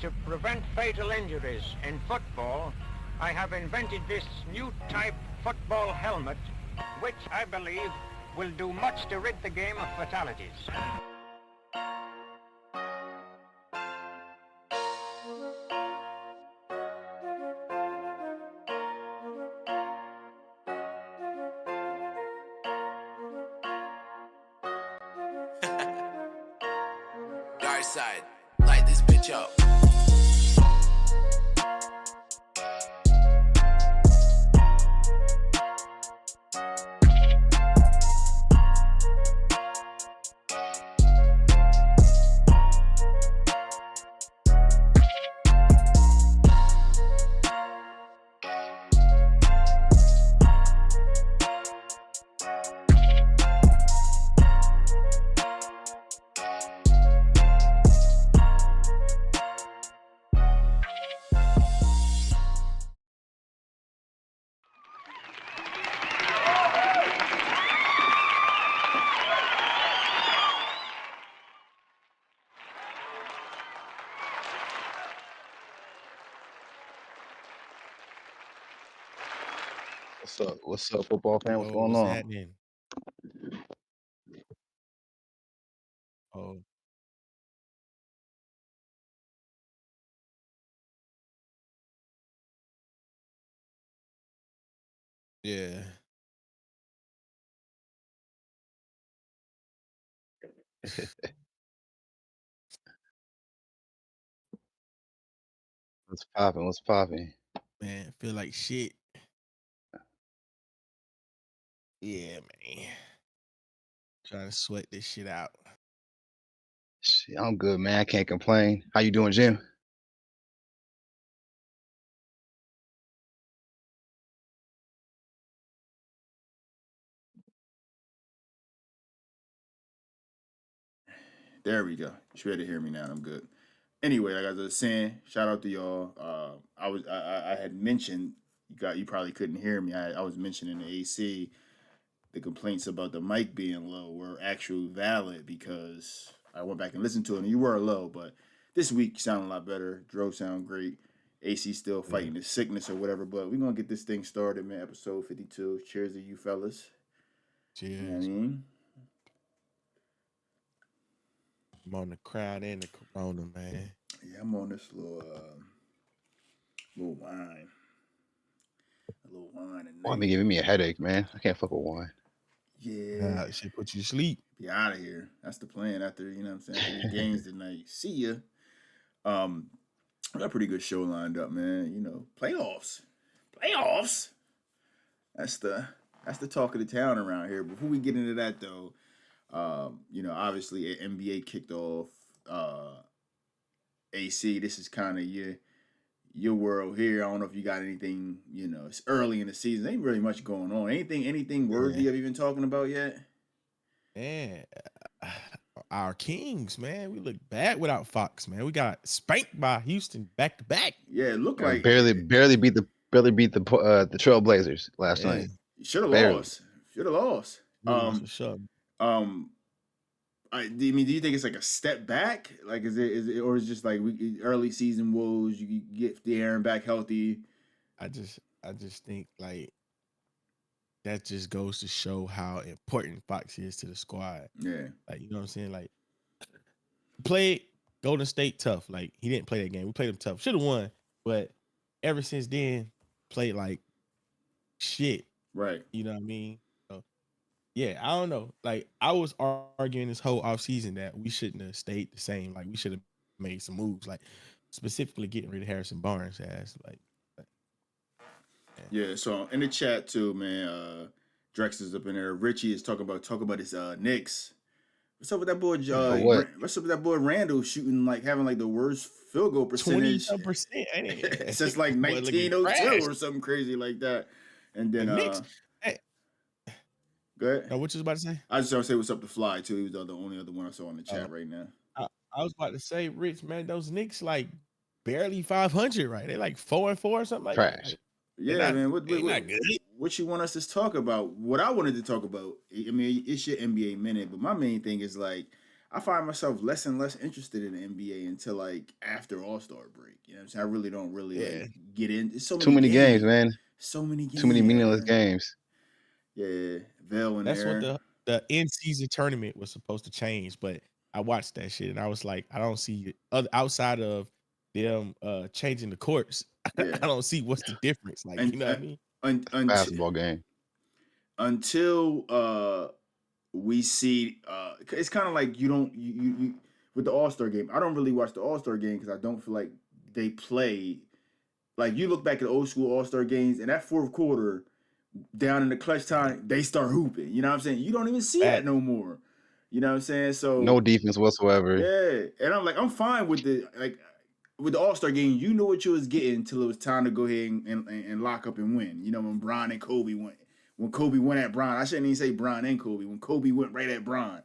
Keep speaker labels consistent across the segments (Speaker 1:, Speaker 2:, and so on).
Speaker 1: to prevent fatal injuries in football, I have invented this new type football helmet, which I believe will do much to rid the game of fatalities.
Speaker 2: Dark side, light this bitch up.
Speaker 3: What's up? What's up, football fan? What's
Speaker 4: Oh,
Speaker 3: going
Speaker 4: what's
Speaker 3: on?
Speaker 4: happening? Oh, yeah.
Speaker 3: What's popping? What's popping?
Speaker 4: Man, feel like shit. Yeah, man. Trying to sweat this shit out.
Speaker 3: Shit, I'm good, man. I can't complain. How you doing, Jim?
Speaker 5: There we go. You should be able to hear me now. I'm good. Anyway, like I was saying, shout out to y'all. I had mentioned you probably couldn't hear me. I was mentioning the AC. The complaints about the mic being low were actually valid because I went back and listened to it and you were low, but this week you sound a lot better. Dro sound great. AC still
Speaker 4: Yeah.
Speaker 5: fighting the sickness or whatever, but we're gonna get this thing started, man. Episode 52. Cheers to you fellas. You know what I
Speaker 4: Cheers.
Speaker 5: mean?
Speaker 4: I'm on the crowd and the corona, man.
Speaker 5: Yeah, I'm on this little wine. A little wine and
Speaker 3: Wine be giving me a headache, man. I can't fuck with wine.
Speaker 5: yeah.
Speaker 4: Shit put you to sleep.
Speaker 5: Be out of here. That's the plan after, you know what I'm saying, after these games tonight. See ya. Um, we got a pretty good show lined up, man. You know, playoffs. Playoffs. That's the talk of the town around here. Before we get into that though, you know, obviously NBA kicked off. AC, this is kind of your world here. I don't know if you got anything, you know, it's early in the season. Ain't really much going on. Anything worthy
Speaker 4: Yeah.
Speaker 5: of even talking about yet?
Speaker 4: Man, our Kings, man. We look bad without Fox, man. We got spanked by Houston back to back.
Speaker 5: Yeah, it looked
Speaker 3: Yeah,
Speaker 5: like
Speaker 3: barely beat the Trailblazers last
Speaker 4: Yeah.
Speaker 3: night.
Speaker 5: should have
Speaker 3: Barely.
Speaker 5: lost. Should have lost.
Speaker 4: Lose for sure.
Speaker 5: Um, do you think it's like a step back? Like, is it, or is it just like early season woes? You get the Aaron back healthy.
Speaker 4: I just think like that just goes to show how important Fox is to the squad.
Speaker 5: Yeah,
Speaker 4: Like, you know what I'm saying? Like, played Golden State tough. Like, he didn't play that game. We played him tough. Should have won, but ever since then, played like shit.
Speaker 5: right.
Speaker 4: You know what I mean? So, yeah, I don't know. Like, I was arguing this whole offseason that we shouldn't have stayed the same. Like, we should have made some moves. Like, specifically getting rid of Harrison Barnes as like.
Speaker 5: Yeah. So in the chat too, man. Drex is up in there. Richie is talking about his Knicks. What's up with that boy?
Speaker 3: For what?
Speaker 5: What's up with that boy Randall shooting like having like the worst field goal percentage
Speaker 4: 20% ain't it?
Speaker 5: since like
Speaker 4: Boy, looking
Speaker 5: 1902
Speaker 4: trash.
Speaker 5: or something crazy like that. And
Speaker 4: The
Speaker 5: then
Speaker 4: Knicks. Hey,
Speaker 5: go ahead.
Speaker 4: no, what you was about to say?
Speaker 5: I just want to say what's up to Fly too. He was the only other one I saw in the chat right now.
Speaker 4: I was about to say, Rich, man, those Knicks like barely 500, right? They like 4-4 or something like that.
Speaker 3: Trash.
Speaker 4: Like,
Speaker 5: Yeah, man.
Speaker 4: They not good.
Speaker 5: What you want us to talk about? What I wanted to talk about, I mean, it's your NBA minute, but my main thing is like, I find myself less and less interested in the NBA until like after All-Star break. You know what I'm saying? I really don't really
Speaker 4: Yeah.
Speaker 5: like get in. It's so
Speaker 3: Too
Speaker 5: many
Speaker 3: many games,
Speaker 5: games.
Speaker 3: man.
Speaker 5: So many games.
Speaker 3: Too many meaningless
Speaker 5: Yeah.
Speaker 3: games.
Speaker 5: Yeah. Vale in
Speaker 4: That's what
Speaker 5: there.
Speaker 4: the in season tournament was supposed to change, but I watched that shit and I was like, I don't see it outside of them changing the courts.
Speaker 5: Yeah.
Speaker 4: I don't see what's the difference. Like, you
Speaker 5: And
Speaker 4: know what I mean?
Speaker 3: Basketball game.
Speaker 5: until we see it's kind of like you with the All-Star game. I don't really watch the All-Star game because I don't feel like they play like you look back at the old school All-Star games and that fourth quarter down in the clutch time, they start hooping. You know what I'm saying? You don't even see that
Speaker 4: Fact.
Speaker 5: no more. You know what I'm saying? So
Speaker 3: No defense whatsoever.
Speaker 5: yeah, and I'm fine with the All-Star game. You know what you was getting until it was time to go ahead and lock up and win. You know when Bron and Kobe went. When Kobe went at Bron, I shouldn't even say Bron and Kobe. When Kobe went right at Bron,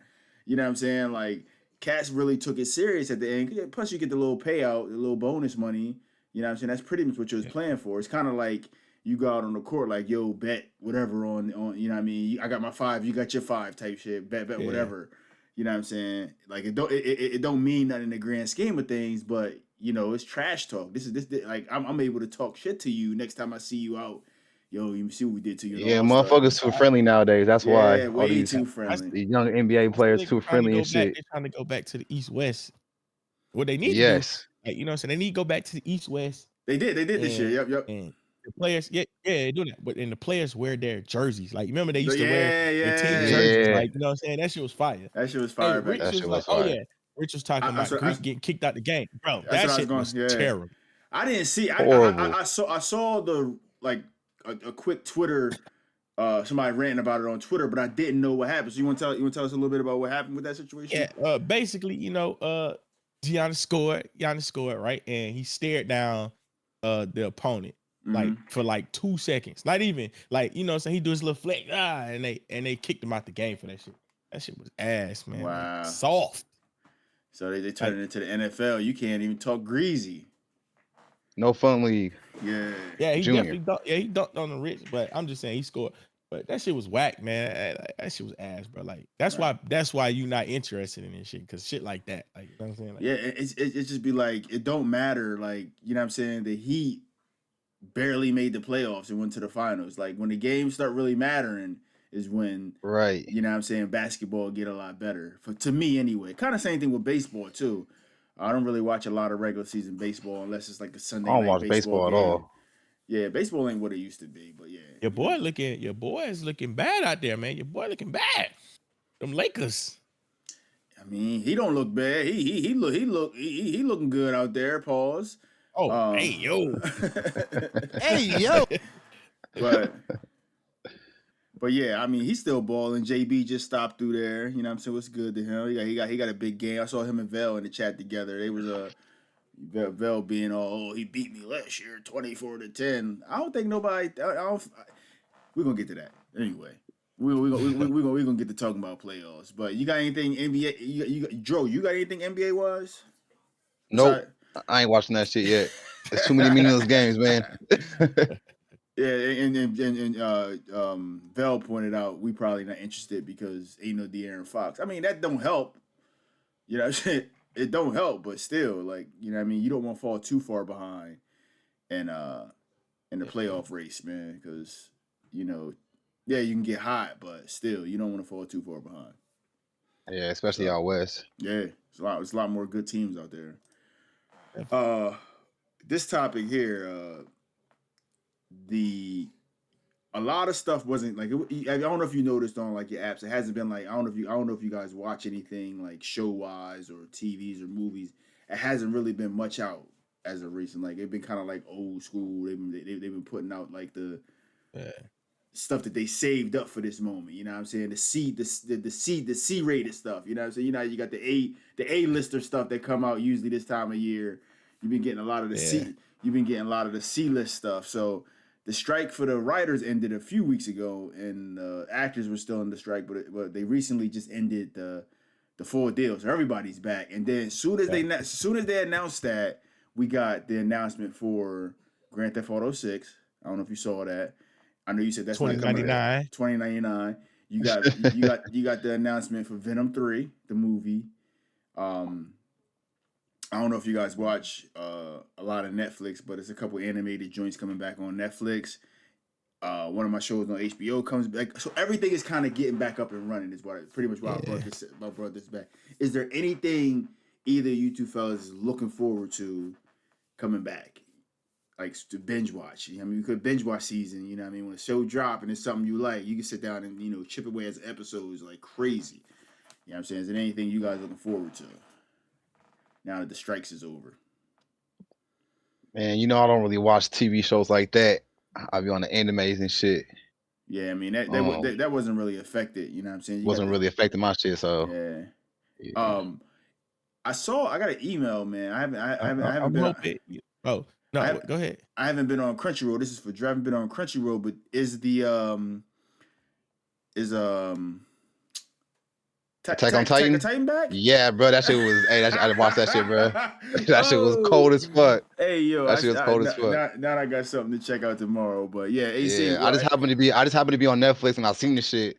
Speaker 5: you know what I'm saying? Like Cats really took it serious at the end. Plus, you get the little payout, the little bonus money. You know what I'm saying? That's pretty much what you was playing for. It's kind of like you go out on the court, like yo, bet whatever on you know what I mean. I got my 5, you got your 5 type shit. Bet
Speaker 4: Yeah.
Speaker 5: whatever. You know what I'm saying? Like it don't mean nothing in the grand scheme of things, but you know it's trash talk. This like I'm able to talk shit to you next time I see you out. Yo, you see what we did to you. in the
Speaker 3: Yeah,
Speaker 5: All-Star.
Speaker 3: motherfuckers too friendly nowadays. That's why
Speaker 5: Yeah,
Speaker 3: all
Speaker 5: way
Speaker 3: these
Speaker 5: too friendly.
Speaker 3: these young NBA
Speaker 4: I
Speaker 3: players
Speaker 4: think
Speaker 3: too
Speaker 4: they're trying to
Speaker 3: friendly
Speaker 4: go
Speaker 3: and
Speaker 4: back.
Speaker 3: shit.
Speaker 4: They're trying to go back to the East West. What they need to do,
Speaker 3: Yes.
Speaker 4: like, you know what I'm saying? They need to go back to the East West.
Speaker 5: They did this year. Yep.
Speaker 4: And the players, yeah, they do that. But and the players wear their jerseys. Like, remember they used to wear their team
Speaker 5: Yeah.
Speaker 4: jerseys.
Speaker 3: Yeah.
Speaker 4: Like, you know what I'm saying? That shit was fire.
Speaker 5: That shit was
Speaker 4: Hey,
Speaker 5: fire back
Speaker 4: Rich
Speaker 3: That
Speaker 5: then.
Speaker 4: was
Speaker 3: shit
Speaker 4: like,
Speaker 3: was
Speaker 4: oh
Speaker 3: fire.
Speaker 4: yeah. Rich was talking
Speaker 5: That's
Speaker 4: about
Speaker 5: what-
Speaker 4: Greek getting kicked out the game. Bro,
Speaker 5: That's
Speaker 4: that
Speaker 5: what I was
Speaker 4: shit
Speaker 5: going-
Speaker 4: was
Speaker 5: yeah.
Speaker 4: terrible.
Speaker 5: I didn't see.
Speaker 3: Horrible.
Speaker 5: I saw the like a quick Twitter. Somebody ranting about it on Twitter, but I didn't know what happened. So you want to tell us a little bit about what happened with that situation?
Speaker 4: Yeah, basically, you know, Giannis scored, right? And he stared down the opponent like for like 2 seconds. Not even like, you know what I'm saying? He do his little flex, and they kicked him out the game for that shit. That shit was ass, man.
Speaker 5: Wow.
Speaker 4: Like, soft.
Speaker 5: So they turned it into the NFL. You can't even talk greasy.
Speaker 3: No fun league.
Speaker 5: Yeah.
Speaker 4: Yeah, he
Speaker 3: Junior.
Speaker 4: definitely he dunked on the Rich, but I'm just saying he scored. But that shit was whack, man. That shit was ass, bro. Like that's why you not interested in this shit, because shit like that. Like, you know what I'm saying? Like,
Speaker 5: Yeah, it just be like it don't matter. Like you know what I'm saying. The Heat barely made the playoffs and went to the finals. Like when the games start really mattering is when
Speaker 3: Right.
Speaker 5: you know what I'm saying basketball get a lot better. To me anyway. Kind of same thing with baseball too. I don't really watch a lot of regular season baseball unless it's like a Sunday
Speaker 3: I don't
Speaker 5: night
Speaker 3: watch baseball at
Speaker 5: game.
Speaker 3: all.
Speaker 5: Yeah, baseball ain't what it used to be, but yeah.
Speaker 4: your boy is looking bad out there, man. Your boy looking bad. Them Lakers.
Speaker 5: I mean, he don't look bad. He looking good out there. Pause.
Speaker 4: Oh, hey yo.
Speaker 6: Hey, yo.
Speaker 5: But yeah, I mean, he's still balling. JB just stopped through there. You know what I'm saying? What's good to him? He got a big game. I saw him and Vel in the chat together. They was Vel being all, oh, he beat me last year, 24-10. I don't think nobody. We're gonna get to that anyway. We're gonna get to talking about playoffs. But you got anything NBA? You Joe, you got anything NBA wise?
Speaker 3: Nope. I ain't watching that shit yet. There's too many meaningless games, man.
Speaker 5: Yeah, and Vel pointed out we probably not interested because ain't no De'Aaron Fox. I mean, that don't help. You know, it don't help, but still, like, you know what I mean? You don't want to fall too far behind in the playoff race, man, because, you know, yeah, you can get hot, but still, you don't want to fall too far behind.
Speaker 3: Yeah, especially out west.
Speaker 5: Yeah, it's a lot more good teams out there. This topic here, a lot of stuff wasn't like I don't know if you noticed on like your apps. It hasn't been like I don't know if you guys watch anything like show wise or TVs or movies. It hasn't really been much out as of recent. Like it's been kind of like old school. They've been putting out like the stuff that they saved up for this moment. You know what I'm saying? The C rated stuff. You know what I'm saying? You know you got the A-lister stuff that come out usually this time of year. You've been getting a lot of the C. You've been getting a lot of the C-list stuff. So the strike for the writers ended a few weeks ago, and actors were still in the strike, but they recently just ended the full deal. So everybody's back. And then as soon as they announced that, we got the announcement for Grand Theft Auto 6. I don't know if you saw that. I know you said that's $20.99. $20.99. You got the announcement for Venom 3, the movie. Um, I don't know if you guys watch a lot of Netflix, but it's a couple animated joints coming back on Netflix. One of my shows on HBO comes back, so everything is kind of getting back up and running. Is pretty much why I brought this back. Is there anything either you two fellas is looking forward to coming back, like to binge watch? I mean, you could binge watch season. You know, what I mean, when a show drop and it's something you like, you can sit down and chip away as episodes like crazy. You know what I'm saying? Is there anything you guys looking forward to now that the strikes is over?
Speaker 3: Man, I don't really watch TV shows like that. I'll be on the animes and shit.
Speaker 5: Yeah, I mean that wasn't really affected. You know what I'm saying?
Speaker 3: Wasn't really affecting my shit. So
Speaker 5: yeah. I got an email, man. I haven't been.
Speaker 4: Oh no, go ahead.
Speaker 5: I haven't been on Crunchyroll. This is for Dre. I haven't been on Crunchyroll, but is
Speaker 3: Attack on Titan?
Speaker 5: Titan back?
Speaker 3: Yeah, bro. That shit was. Hey, I watched that shit, bro. That shit was cold as fuck.
Speaker 5: Hey, yo,
Speaker 3: that shit was cold as fuck.
Speaker 5: Now I got something to check out tomorrow. But yeah, AC.
Speaker 3: Yeah, I just happened to be on Netflix and I seen the shit,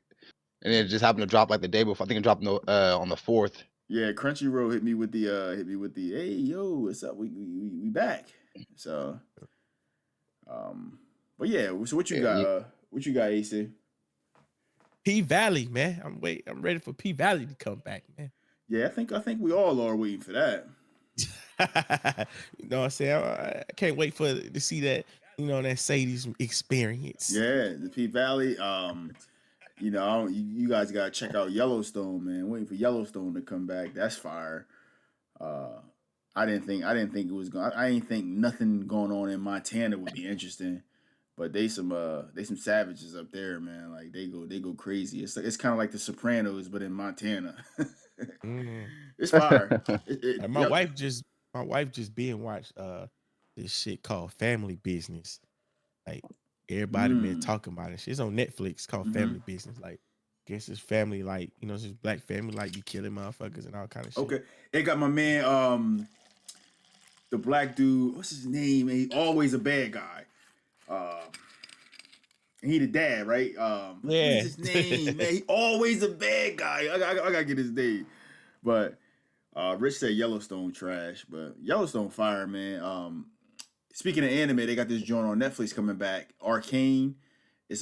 Speaker 3: and it just happened to drop like the day before. I think it dropped on the 4th.
Speaker 5: Yeah, Crunchyroll hit me with the hey yo, what's up? We back. So, but yeah. So what you got? What you got, AC?
Speaker 4: P Valley, man. I'm ready for P Valley to come back, man.
Speaker 5: Yeah, I think we all are waiting for that.
Speaker 4: You know what I'm saying? I can't wait to see that, that Sadie's experience.
Speaker 5: Yeah, the P Valley. You guys gotta check out Yellowstone, man. Waiting for Yellowstone to come back. That's fire. I didn't think it was going. I didn't think nothing going on in Montana would be interesting. But they some savages up there, man. Like they go crazy. It's kind of like the Sopranos, but in Montana. It's fire.
Speaker 4: My wife just being watched this shit called Family Business. Like everybody been talking about it. It's on Netflix called Family Business. Like guess it's family, like it's this black family, like you killing motherfuckers and all kind of shit.
Speaker 5: Okay, they got my man, the black dude. What's his name? He always a bad guy. He the dad, right?
Speaker 4: Yeah.
Speaker 5: What's his name, man? He always a bad guy. I gotta get his name. But Rich said Yellowstone trash, but Yellowstone fire, man. Speaking of anime, they got this joint on Netflix coming back. Arcane. It's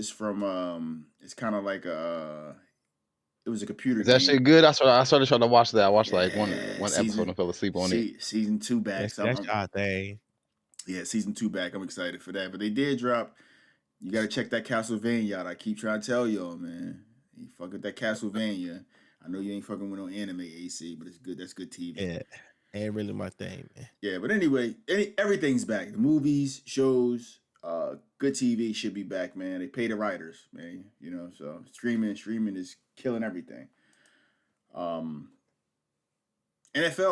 Speaker 5: from it's kind of like it was a computer
Speaker 3: game. Is that shit good? I started trying to watch that. I watched like one episode and fell asleep on
Speaker 5: it. Season 2 back.
Speaker 4: That's our thing.
Speaker 5: Yeah, season 2 back. I'm excited for that. But they did drop. You gotta check that Castlevania out. I keep trying to tell y'all, man. You fuck with that Castlevania. I know you ain't fucking with no anime, AC, but it's good. That's good TV.
Speaker 4: Yeah, ain't really my thing, man.
Speaker 5: Yeah, but anyway, everything's back. The movies, shows, good TV should be back, man. They pay the writers, man. So streaming is killing everything. NFL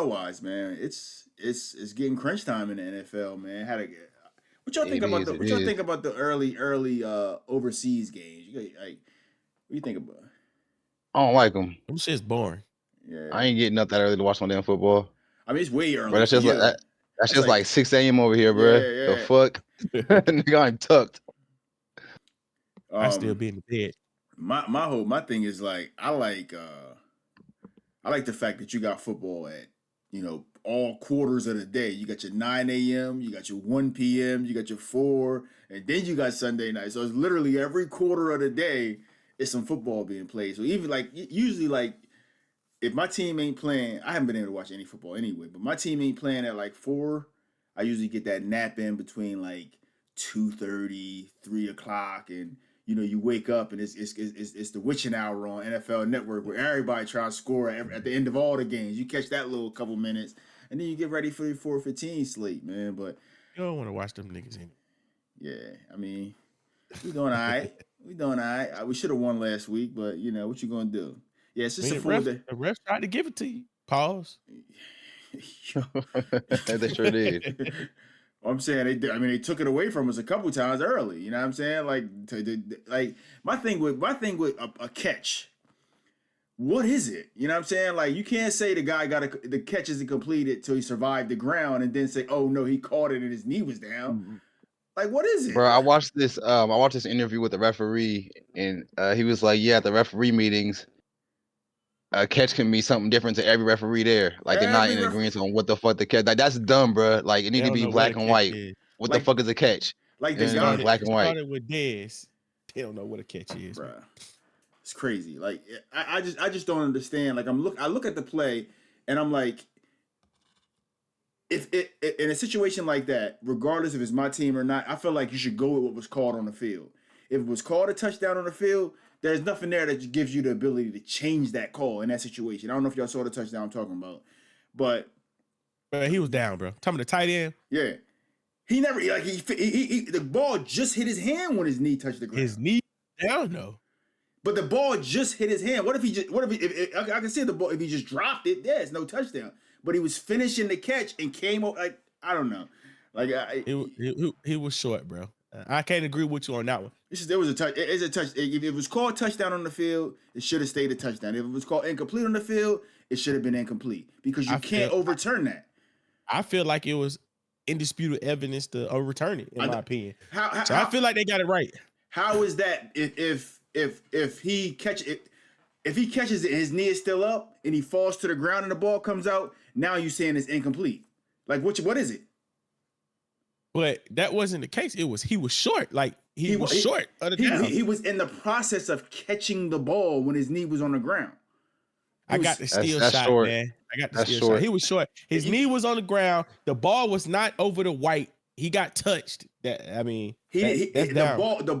Speaker 5: wise, man, it's getting crunch time in the NFL, man. What y'all think about the early overseas games? What do you think about?
Speaker 3: I don't like them.
Speaker 4: Them shit's boring.
Speaker 5: Yeah,
Speaker 3: I ain't getting up that early to watch no damn football.
Speaker 5: I mean, it's way early.
Speaker 3: But that's just like 6 a.m. over here, bro.
Speaker 5: Yeah.
Speaker 3: The fuck, nigga, I'm tucked.
Speaker 4: I still be in the bed.
Speaker 5: My thing is like I like the fact that you got football at all quarters of the day. You got your 9 a.m., you got your 1 p.m., you got your 4, and then you got Sunday night. So it's literally every quarter of the day is some football being played. So even like usually like if my team ain't playing, I haven't been able to watch any football anyway, but my team ain't playing at like 4, I usually get that nap in between like 2:30, 3 o'clock, and you wake up and it's the witching hour on NFL Network where everybody tries to score at the end of all the games. You catch that little couple minutes, and then you get ready for your 4:15 sleep, man. But
Speaker 4: you don't want to watch them niggas in.
Speaker 5: Yeah, I mean, we doing all right. We should have won last week, but what you gonna do? Yeah, it's just a full day.
Speaker 4: The refs tried to give it to you. Pause.
Speaker 3: They sure did.
Speaker 5: I'm saying they took it away from us a couple times early. You know what I'm saying? Like my thing with a catch. What is it? You know what I'm saying? Like you can't say the guy the catch isn't completed till he survived the ground and then say, oh no, he caught it and his knee was down. Like what is it?
Speaker 3: Bro, I watched this interview with the referee and he was like, yeah, at the referee meetings, a catch can mean something different to every referee there. Like they're not
Speaker 5: Every
Speaker 3: in
Speaker 5: ref,
Speaker 3: agreement on what the fuck the catch. Like that's dumb, bro. Like it
Speaker 4: They
Speaker 3: need to
Speaker 4: don't
Speaker 3: be
Speaker 4: know what a
Speaker 3: black and
Speaker 4: catch
Speaker 3: white.
Speaker 4: is.
Speaker 3: What the
Speaker 5: like
Speaker 3: fuck is a catch?
Speaker 5: like
Speaker 3: You
Speaker 5: the
Speaker 3: know what I mean?
Speaker 5: guy,
Speaker 3: Black
Speaker 4: It
Speaker 3: and white.
Speaker 4: started with Dez. They don't know what a catch is. Man.
Speaker 5: bruh. It's crazy. Like I just don't understand. Like I look at the play and I'm like, if it in a situation like that, regardless if it's my team or not, I feel like you should go with what was called on the field. If it was called a touchdown on the field, there's nothing there that gives you the ability to change that call in that situation. I don't know if y'all saw the touchdown I'm talking about, but
Speaker 4: But he was down, bro. Talking about the tight end,
Speaker 5: yeah, he never like he the ball just hit his hand when his knee touched the ground.
Speaker 4: his knee down though.
Speaker 5: But the ball just hit his hand. What if he just? What if I can see the ball? If he just dropped it, yeah, it's no touchdown. But he was finishing the catch and came up like I don't know, like
Speaker 4: He was short, bro. I can't agree with you on that one.
Speaker 5: there was a touch. It's a touch. If it was called touchdown on the field, it should have stayed a touchdown. If it was called incomplete on the field, it should have been incomplete because you can't overturn that.
Speaker 4: I feel like it was indisputed evidence to overturn it, in my opinion. So I feel like they got it right.
Speaker 5: How is that if he catches it, his knee is still up and he falls to the ground and the ball comes out? Now you saying it's incomplete? Like what is it?
Speaker 4: But that wasn't the case. He was short. Like he was short of the down.
Speaker 5: He was in the process of catching the ball when his knee was on the ground.
Speaker 4: I got the steal
Speaker 3: that's
Speaker 4: shot,
Speaker 3: short.
Speaker 4: man. I got the
Speaker 3: That's
Speaker 4: steal
Speaker 3: short.
Speaker 4: shot. He was short. His knee was on the ground. The ball was not over the white. He got touched.
Speaker 5: The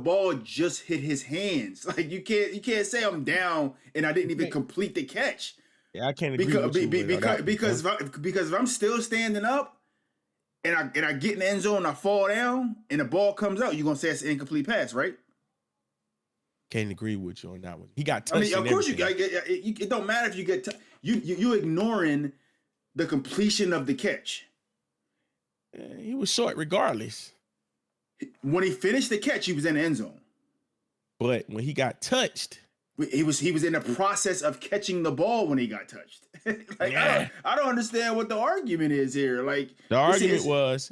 Speaker 5: ball just hit his hands. Like you can't say I'm down and I didn't even complete the catch.
Speaker 4: Yeah, I can't agree with you
Speaker 5: because if I'm still standing up and I get in the end zone and I fall down and the ball comes out, you're gonna say it's an incomplete pass, right?
Speaker 4: Can't agree with you on that one. He got touched.
Speaker 5: I mean, of course
Speaker 4: everything.
Speaker 5: it don't matter if you get you ignoring the completion of the catch.
Speaker 4: He was short regardless.
Speaker 5: When he finished the catch, he was in the end zone.
Speaker 4: But when he got touched,
Speaker 5: he was in the process of catching the ball when he got touched. I don't understand what the argument is here. Like
Speaker 4: the argument was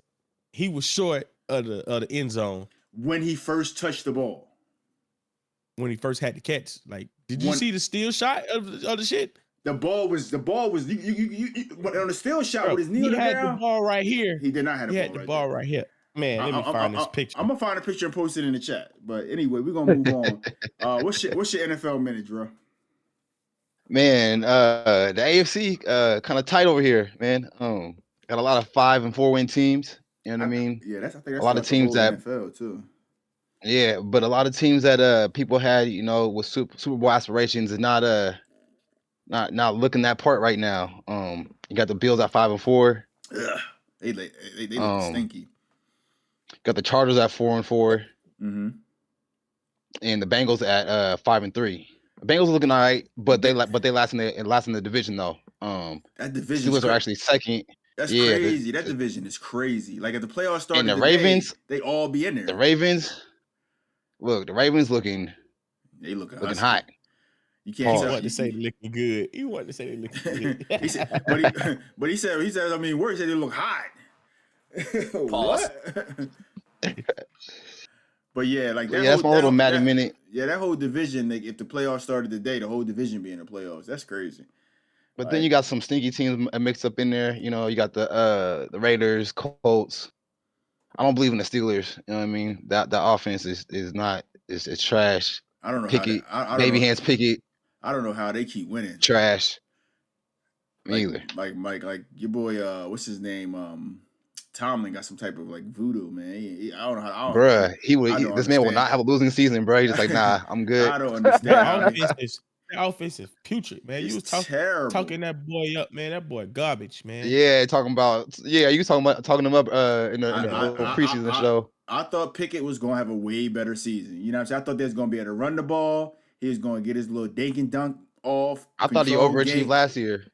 Speaker 4: he was short of the end zone
Speaker 5: when he first touched the ball.
Speaker 4: When he first had the catch. Like, did you see the steal shot of the shit?
Speaker 5: The ball was you on the steal shot with his knee on the ground.
Speaker 4: He had the ball right here.
Speaker 5: He did not have the ball
Speaker 4: right here. Man, let me find this picture.
Speaker 5: I'm gonna find a picture and post it in the chat. But anyway, we're gonna move on. What's your NFL minute, bro?
Speaker 3: Man, the AFC kind of tight over here, man. Got a lot of 5 and 4 win teams. You know what I mean?
Speaker 5: Yeah, I think that's
Speaker 3: a lot of teams that
Speaker 5: NFL too.
Speaker 3: Yeah, but a lot of teams that people had, with Super Bowl aspirations is not looking that part right now. You got the Bills at 5 and 4.
Speaker 5: Ugh. They look stinky.
Speaker 3: Got the Chargers at 4 and 4.
Speaker 5: Mm-hmm.
Speaker 3: And the Bengals at 5 and 3. The Bengals are looking all right, but they last in the division though.
Speaker 5: That division
Speaker 3: Steelers are actually second.
Speaker 5: That's crazy. That division is crazy. Like if the playoffs started,
Speaker 3: and the Ravens,
Speaker 5: they all be in there.
Speaker 3: The Ravens looking hot.
Speaker 5: You can't
Speaker 4: tell. To say looking good. He wanted to say they looking good.
Speaker 5: he said. I mean, worse. He said they look hot. What? But yeah, like that.
Speaker 3: Yeah, that's my little Madden minute.
Speaker 5: Yeah, that whole division. Like, if the playoffs started today, the whole division be in the playoffs. That's crazy.
Speaker 3: But then you got some stinky teams mixed up in there. You got the Raiders, Colts. I don't believe in the Steelers. You know what I mean? That offense is not it's trash.
Speaker 5: I don't know.
Speaker 3: Pickett, baby hands Pickett.
Speaker 5: I don't know how they keep winning.
Speaker 3: Trash. Me either.
Speaker 5: Like your boy, what's his name? Tomlin got some type of like voodoo, man. I don't know how.
Speaker 3: Bruh, this man will not have a losing season, bro. He's just like, nah, I'm good.
Speaker 5: I don't understand.
Speaker 4: The offense is putrid, man. You was talking that boy up, man. That boy garbage, man.
Speaker 3: Yeah, talking him up in the preseason show.
Speaker 5: I thought Pickett was gonna have a way better season. You know what I'm saying? I thought they was gonna be able to run the ball. He was gonna get his little dink and dunk off.
Speaker 3: I thought he overachieved last year.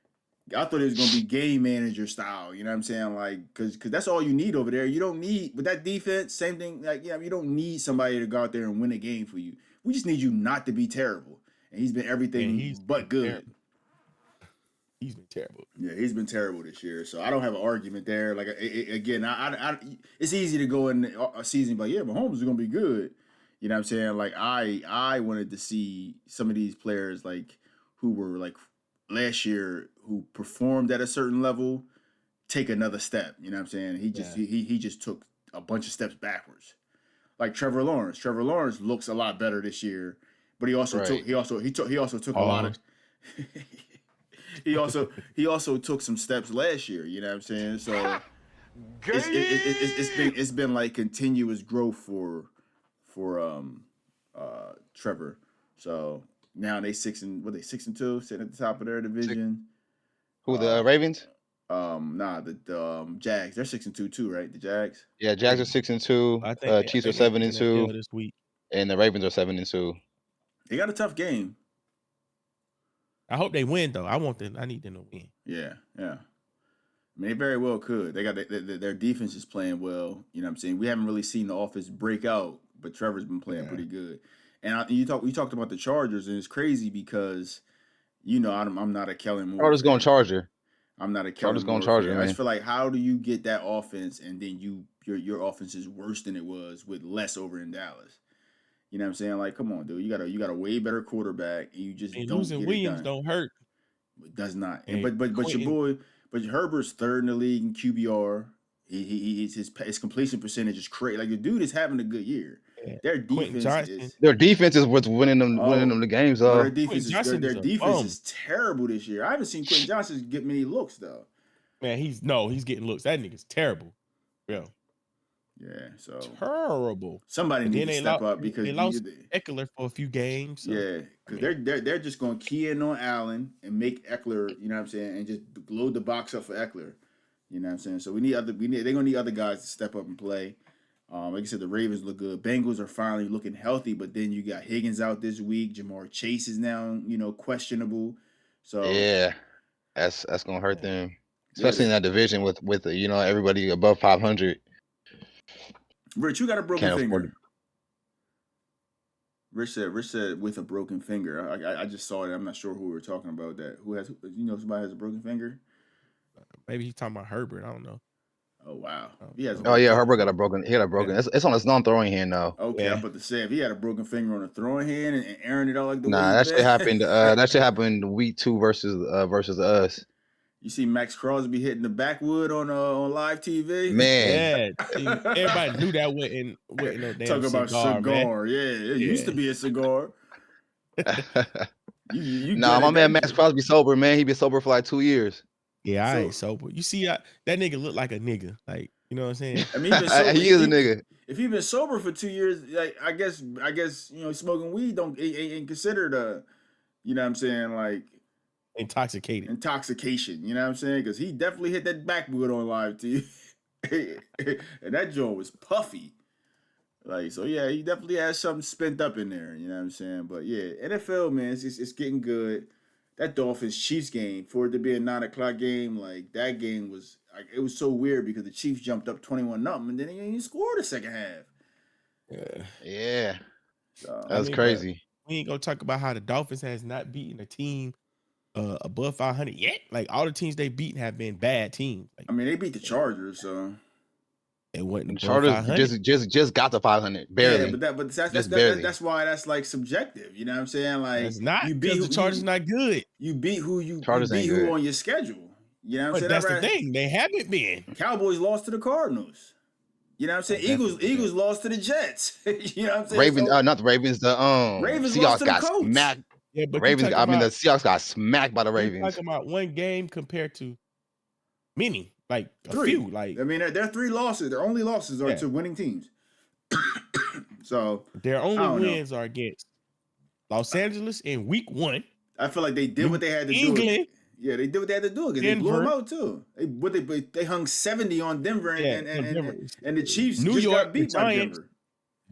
Speaker 5: I thought it was gonna be game manager style. You know what I'm saying? Like, cause that's all you need over there. You don't need with that defense. Same thing. Like, you don't need somebody to go out there and win a game for you. We just need you not to be terrible. And he's been everything but good.
Speaker 4: Terrible. He's been terrible.
Speaker 5: Yeah, he's been terrible this year. So I don't have an argument there. Like again, it's easy to go in a season, but yeah, Mahomes is gonna be good. You know what I'm saying? Like I wanted to see some of these players like who were like last year who performed at a certain level take another step. You know what I'm saying? He just he just took a bunch of steps backwards. Like Trevor Lawrence. Trevor Lawrence looks a lot better this year, but he also took a lot of he also took some steps last year. You know what I'm saying? So it's been like continuous growth for Trevor. So now they 6-2, sitting at the top of their division.
Speaker 3: Who, the Ravens?
Speaker 5: The Jags. They're 6-2 too, right? The Jags.
Speaker 3: Yeah, Jags are 6-2.
Speaker 4: I think
Speaker 3: Chiefs are
Speaker 4: they taking a
Speaker 3: 7-2,
Speaker 4: L this week.
Speaker 3: and the Ravens are 7-2.
Speaker 5: They got a tough game.
Speaker 4: I hope they win though. I need them to win.
Speaker 5: Yeah. I mean, they very well could. They got their defense is playing well. You know what I'm saying? We haven't really seen the offense break out, but Trevor's been playing pretty good. And you talked about the Chargers, and it's crazy because, you know, I'm not a Kellen Moore.
Speaker 3: Chargers going Charger.
Speaker 5: I'm not a Kellen Moore.
Speaker 3: Chargers going Charger.
Speaker 5: I just feel like, how do you get that offense and then your offense is worse than it was with less over in Dallas? You know what I'm saying? Like, come on, dude. You got a way better quarterback, and you just don't
Speaker 4: losing
Speaker 5: get
Speaker 4: Williams
Speaker 5: it done.
Speaker 4: don't hurt.
Speaker 5: It does not.
Speaker 4: And
Speaker 5: But your boy, Herbert's third in the league in QBR. His completion percentage is crazy. Like, the dude is having a good year.
Speaker 4: Yeah.
Speaker 5: Their defense is
Speaker 3: what's winning them the games.
Speaker 5: their defense
Speaker 4: bum.
Speaker 5: is terrible this year. I haven't seen Quentin Johnson get many looks though.
Speaker 4: Man, he's getting looks. That nigga's terrible. Yeah.
Speaker 5: Yeah, so
Speaker 4: terrible.
Speaker 5: Somebody needs to step up because
Speaker 4: they lost Eckler for a few games. So.
Speaker 5: Yeah, because they're just going to key in on Allen and make Eckler, you know what I'm saying, and just load the box up for Eckler. You know what I'm saying? So they're gonna need other guys to step up and play. Like I said, the Ravens look good. Bengals are finally looking healthy, but then you got Higgins out this week. Jamar Chase is now, questionable. So
Speaker 3: yeah, that's gonna hurt them, especially in that division with everybody above 500.
Speaker 5: Rich, you got a broken finger. Rich said with a broken finger. I just saw it. I'm not sure who we were talking about. That who has somebody has a broken finger.
Speaker 4: Maybe he's talking about Herbert. I don't know.
Speaker 5: Oh wow.
Speaker 3: Herbert got a broken. He had a broken. Yeah. It's on his non-throwing hand now.
Speaker 5: Okay, yeah. I'm about to say if he had a broken finger on a throwing hand and airing it out like the way
Speaker 3: that shit happened. That shit happened week 2 versus us.
Speaker 5: You see Max Crosby hitting the backwood on live TV.
Speaker 3: Man,
Speaker 4: yeah, everybody knew that wasn't no damn
Speaker 5: talk about cigar.
Speaker 4: Man.
Speaker 5: Yeah, it used to be a cigar.
Speaker 3: My man Max Crosby sober, man. He been sober for like 2 years.
Speaker 4: Yeah, I ain't sober. You see, that nigga look like a nigga. Like, you know what I'm saying?
Speaker 5: I mean,
Speaker 3: he is a nigga.
Speaker 5: If he been sober for 2 years, like I guess smoking weed ain't considered a, you know what I'm saying, like intoxication. You know what I'm saying? Because he definitely hit that backwood on live TV, and that joint was puffy. Like, so yeah, he definitely has something spent up in there. You know what I'm saying? But yeah, NFL, man, it's getting good. That Dolphins-Chiefs game, for it to be a 9:00 game, like that game was, like, it was so weird because the Chiefs jumped up 21-0 and then he scored the second half.
Speaker 3: Yeah.
Speaker 5: So,
Speaker 3: that's crazy.
Speaker 4: We ain't gonna talk about how the Dolphins has not beaten a team above 500 yet. Like, all the teams they beaten have been bad teams. Like,
Speaker 5: I mean, they beat the Chargers, so
Speaker 4: it wasn't
Speaker 3: Chargers just got to 500 barely.
Speaker 5: Yeah, but that's why that's like subjective. You know what I'm saying? Like,
Speaker 4: it's not because the Chargers not good.
Speaker 5: You beat who on your schedule. You know what I'm saying?
Speaker 4: That's the thing. They haven't been.
Speaker 5: Cowboys lost to the Cardinals. You know what I'm saying? Eagles lost to the Jets. You know what I'm saying?
Speaker 3: Ravens, not the Ravens. The
Speaker 5: Ravens
Speaker 3: Seahawks
Speaker 5: lost to
Speaker 3: got
Speaker 5: the Colts.
Speaker 3: smacked.
Speaker 4: Yeah, but
Speaker 3: Ravens. I mean, the Seahawks got smacked by the Ravens.
Speaker 4: Talking about one game compared to many, like
Speaker 5: three.
Speaker 4: Few. Like,
Speaker 5: I mean, their 3 losses. Their only losses are to winning teams. So
Speaker 4: their only wins are against Los Angeles in week 1.
Speaker 5: I feel like they did what they had to do. Yeah, they did what they had to do because they blew them out too. They hung 70 on Denver and the Chiefs
Speaker 4: New
Speaker 5: just
Speaker 4: York
Speaker 5: got beat by Denver.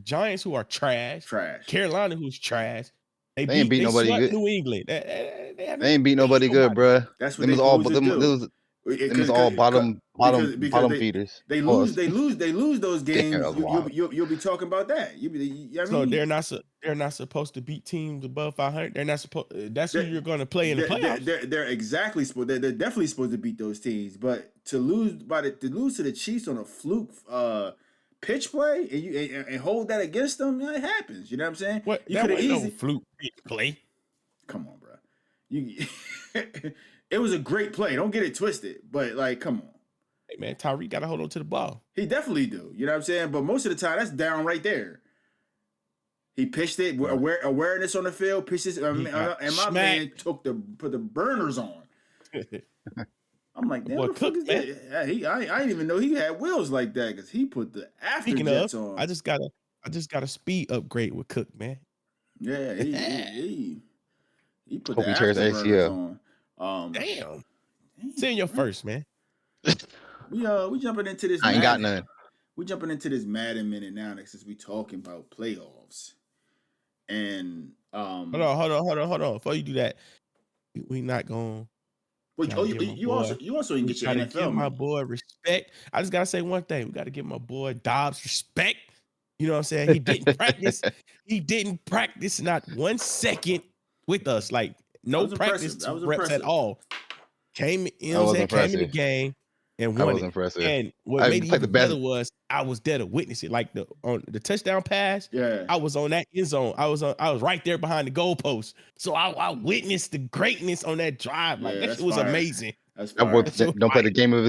Speaker 4: Giants, who are trash. Carolina, who's trash. They
Speaker 3: ain't beat nobody good.
Speaker 4: New England.
Speaker 3: They ain't beat nobody good, bro.
Speaker 5: That's what
Speaker 3: Them was all bottom feeders.
Speaker 5: They lose those games. You'll be talking about that.
Speaker 4: So they're not supposed to beat teams above 500. They're not supposed. That's who you're going to play in the playoffs.
Speaker 5: They're exactly supposed. They're definitely supposed to beat those teams. But to lose to the Chiefs on a fluke pitch play and hold that against them, it happens. You know what I'm saying?
Speaker 4: What? You could have easily fluke pitch play.
Speaker 5: Come on, bro. You, it was a great play. Don't get it twisted. But like, come on.
Speaker 4: Hey man, Tyreek got to hold on to the ball.
Speaker 5: He definitely do. You know what I'm saying? But most of the time, that's down right there. He pitched it. Awareness on the field. Pitches. And my man put the burners on. I'm like, damn, what the fuck is that? I didn't even know he had wheels like that because he put the afterjets on.
Speaker 4: I just got a speed upgrade with Cook, man.
Speaker 5: Yeah, he put
Speaker 3: Hope
Speaker 5: the
Speaker 3: he tears
Speaker 5: afterburners on.
Speaker 4: Damn. Send your first, man.
Speaker 5: We jumping into this.
Speaker 3: I ain't got none.
Speaker 5: We jumping into this Madden minute now since we talking about playoffs. And
Speaker 4: hold on. Before you do that, we not going.
Speaker 5: You also can get your NFL.
Speaker 4: Give my boy respect. I just gotta say one thing. We gotta give my boy Dobbs respect. You know what I'm saying? He didn't practice. He didn't practice not 1 second with us. Like no practice reps at all. Came in the game and won it.
Speaker 3: Impressive.
Speaker 4: And what made it even better was I was there to witness it. Like on the touchdown pass, I was on that end zone. I was right there behind the goalpost. So I witnessed the greatness on that drive. Like that was amazing.
Speaker 3: Don't play the game of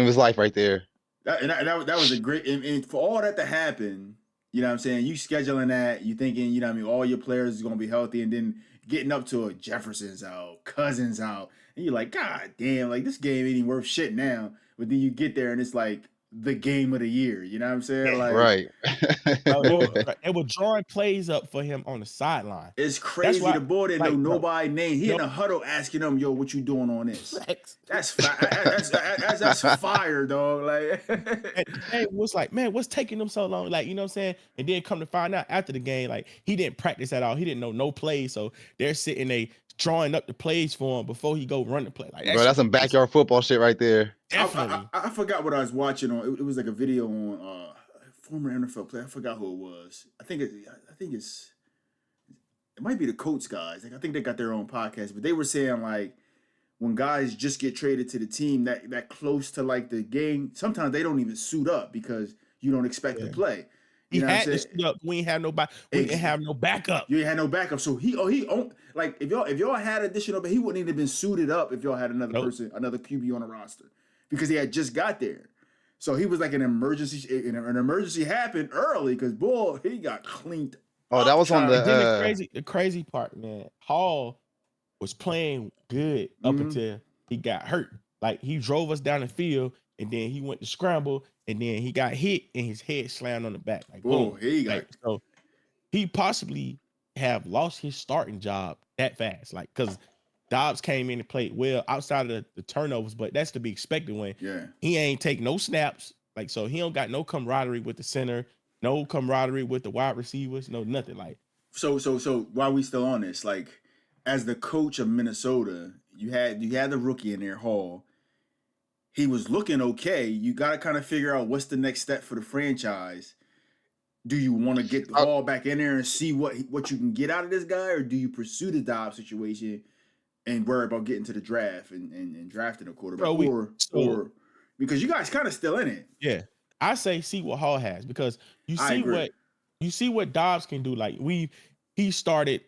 Speaker 3: his life right there.
Speaker 5: That was a great and for all that to happen, you know what I'm saying? You scheduling that, you thinking, you know what I mean, all your players is gonna be healthy, and then getting up to a Jefferson's out, Cousins out, and you're like, God damn, like this game ain't even worth shit now. But then you get there and it's like the game of the year. You know what I'm saying? Like,
Speaker 3: right.
Speaker 4: They were drawing plays up for him on the sideline.
Speaker 5: It's crazy. The boy didn't know nobody's name. He in a huddle asking them, "Yo, what you doing on this?" That's fire, dog. Like,
Speaker 4: and it was like, man, what's taking them so long? Like, you know what I'm saying? And then come to find out after the game, like he didn't practice at all. He didn't know no plays, so they're sitting there drawing up the plays for him before he go run the play. Like,
Speaker 3: that's some backyard football shit right there.
Speaker 4: Definitely.
Speaker 5: I forgot what I was watching on. It was like a video on former NFL player. I forgot who it was. I think it might be the Colts guys. Like I think they got their own podcast, but they were saying like when guys just get traded to the team that close to like the game, sometimes they don't even suit up because you don't expect to play.
Speaker 4: He had to suit up. We ain't have nobody. We didn't have no backup.
Speaker 5: You ain't had no backup. So he like if y'all had additional, but he wouldn't even have been suited up if y'all had another person, another QB on the roster, because he had just got there. So he was like an emergency. An emergency happened early because boy, he got cleaned.
Speaker 3: Oh, that was on
Speaker 4: the crazy part, man. Hall was playing good up until he got hurt. Like he drove us down the field, and then he went to scramble, and then he got hit, and his head slammed on the back. Like, boom. So he possibly have lost his starting job that fast. Like, because Dobbs came in and played well outside of the turnovers, but that's to be expected when he ain't take no snaps. Like, so he don't got no camaraderie with the center, no camaraderie with the wide receivers, no nothing. Like,
Speaker 5: so while we still on this, like, as the coach of Minnesota, you had the rookie in there, Hall. He was looking okay. You got to kind of figure out what's the next step for the franchise. Do you want to get the ball back in there and see what you can get out of this guy, or do you pursue the Dobbs situation and worry about getting to the draft and drafting a quarterback, or because you guys kind of still in it?
Speaker 4: Yeah, I say see what Hall has, because you see what Dobbs can do. Like he started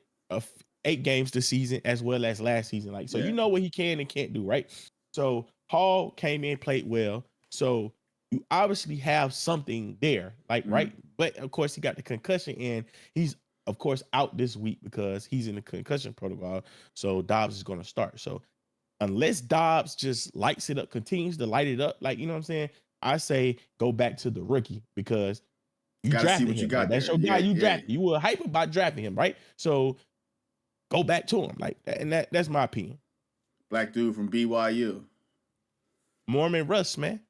Speaker 4: 8 games this season as well as last season. Like, so you know what he can and can't do, right? So Hall came in, played well. So you obviously have something there, like, right? But of course he got the concussion, and he's of course out this week because he's in the concussion protocol. So Dobbs is going to start. So unless Dobbs just lights it up, continues to light it up, like, you know what I'm saying? I say go back to the rookie, because you drafted him. That's your guy. You drafted. You were hype about drafting him, right? So go back to him, like, and that's my opinion.
Speaker 5: Black dude from BYU.
Speaker 4: Mormon Russ, man.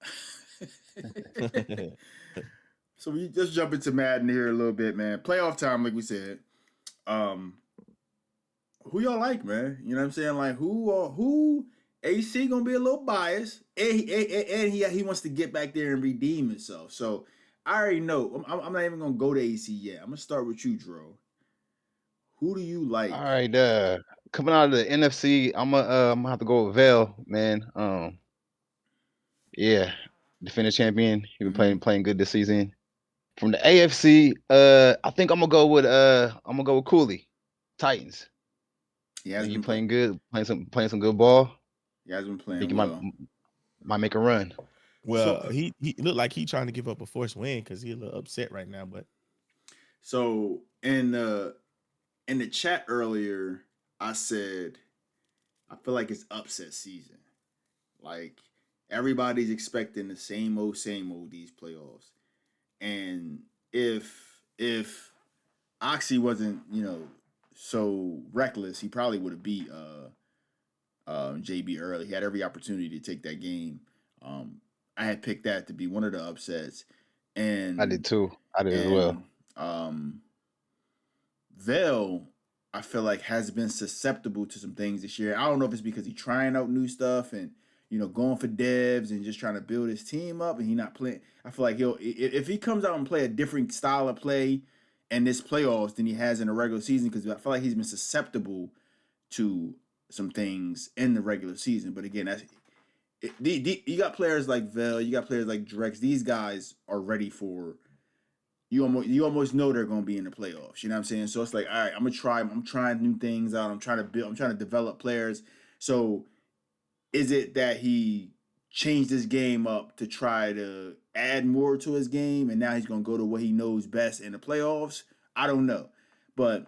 Speaker 5: So we just jump into Madden here a little bit, man. Playoff time, like we said. Who y'all like, man? You know what I'm saying? Like, who AC gonna be a little biased, and he wants to get back there and redeem himself. So I already know. I'm not even gonna go to AC yet. I'm gonna start with you, Dro. Who do you like?
Speaker 3: All right, coming out of the NFC, I'm gonna have to go with Vail, man. Yeah, defending champion. He been playing good this season. From the AFC, I think I'm gonna go with Cooley, Titans.
Speaker 5: He has
Speaker 3: And you
Speaker 5: been
Speaker 3: playing good, playing some good ball.
Speaker 5: He has been
Speaker 3: I
Speaker 5: playing
Speaker 3: think you
Speaker 5: well.
Speaker 3: might make a run.
Speaker 4: Well,
Speaker 5: So-
Speaker 4: he looked like he trying to give up a forced win because he a little upset right now. But
Speaker 5: So in the chat earlier, I said I feel like it's upset season. Like everybody's expecting the same old these playoffs. And if Oxy wasn't, so reckless, he probably would have beat JB early. He had every opportunity to take that game. I had picked that to be one of the upsets. And
Speaker 3: I did too. I did as well.
Speaker 5: Vel, I feel like has been susceptible to some things this year. I don't know if it's because he's trying out new stuff and going for devs and just trying to build his team up, and he not playing. I feel like if he comes out and play a different style of play in this playoffs than he has in the regular season, because I feel like he's been susceptible to some things in the regular season. But again, you got players like Vel, you got players like Drex. These guys are ready for. You almost know they're going to be in the playoffs. You know what I'm saying? So it's like, all right, I'm trying new things out. I'm trying to develop players. So is it that he changed his game up to try to add more to his game, and now he's going to go to what he knows best in the playoffs? I don't know. But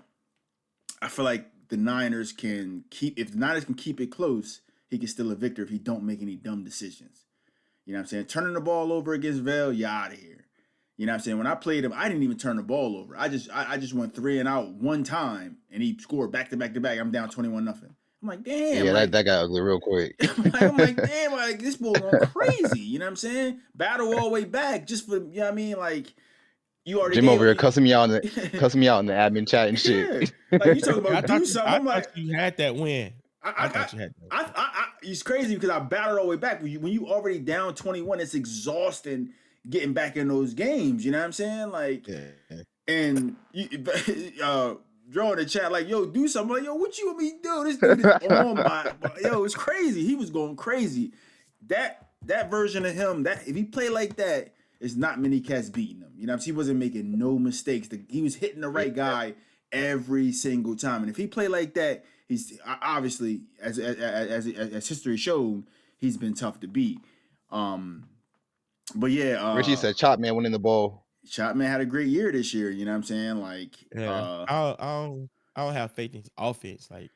Speaker 5: I feel like the Niners can keep it close, he can still a victor if he don't make any dumb decisions. You know what I'm saying? Turning the ball over against Vel, you're out of here. You know what I'm saying? When I played him, I didn't even turn the ball over. I just went 3 and out one time, and he scored back to back to back. I'm down 21-0. I'm like, damn.
Speaker 3: Yeah, that got ugly real quick.
Speaker 5: I'm like, damn, like this bull going crazy. You know what I'm saying? Battle all the way back just for, you know what I mean? Like, you already
Speaker 3: Jim over here cussing me out in the admin chat and shit.
Speaker 5: Yeah. Like, you talking about do something.
Speaker 4: I
Speaker 5: I'm like,
Speaker 4: thought you had that win. I thought you had that.
Speaker 5: It's crazy because I battled all the way back. When you already down 21, it's exhausting getting back in those games. You know what I'm saying? Like,
Speaker 4: Yeah.
Speaker 5: and draw in the chat like, yo, do something. Like, yo, what you want me to do? This dude is on my, yo, it's crazy. He was going crazy. That version of him, that if he played like that, it's not many cats beating him. You know what I'm saying? He wasn't making no mistakes. He was hitting the right guy every single time. And if he played like that, he's obviously, as history showed, he's been tough to beat. But yeah,
Speaker 3: Richie said Chop Man winning the ball.
Speaker 5: Chapman had a great year this year. You know what I'm saying? Like,
Speaker 4: Yeah. I don't have faith in his offense. Like,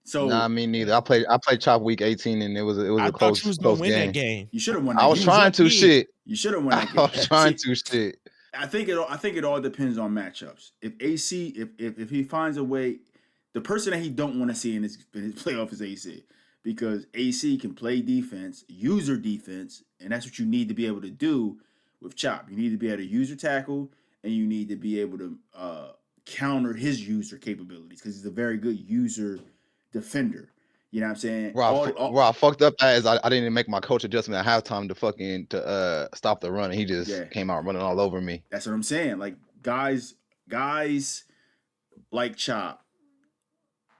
Speaker 5: so
Speaker 3: Nah, me neither. I played Chop week 18 and it was
Speaker 4: I
Speaker 3: a
Speaker 4: thought you was gonna
Speaker 3: close
Speaker 4: win
Speaker 3: game.
Speaker 4: that game.
Speaker 5: you should have won that
Speaker 3: I was
Speaker 5: game.
Speaker 3: trying to shit.
Speaker 5: You should have won that game.
Speaker 3: I was trying to shit.
Speaker 5: I think it all depends on matchups. If AC, if he finds a way, the person that he don't want to see in his playoff is AC, because AC can play defense, user defense, and that's what you need to be able to do with Chop. You need to be able to user tackle, and you need to be able to counter his user capabilities, because he's a very good user defender. You know what I'm saying?
Speaker 3: Where I fucked up at is I didn't even make my coach adjustment at halftime to stop the run, and he just came out running all over me.
Speaker 5: That's what I'm saying. Like guys like Chop,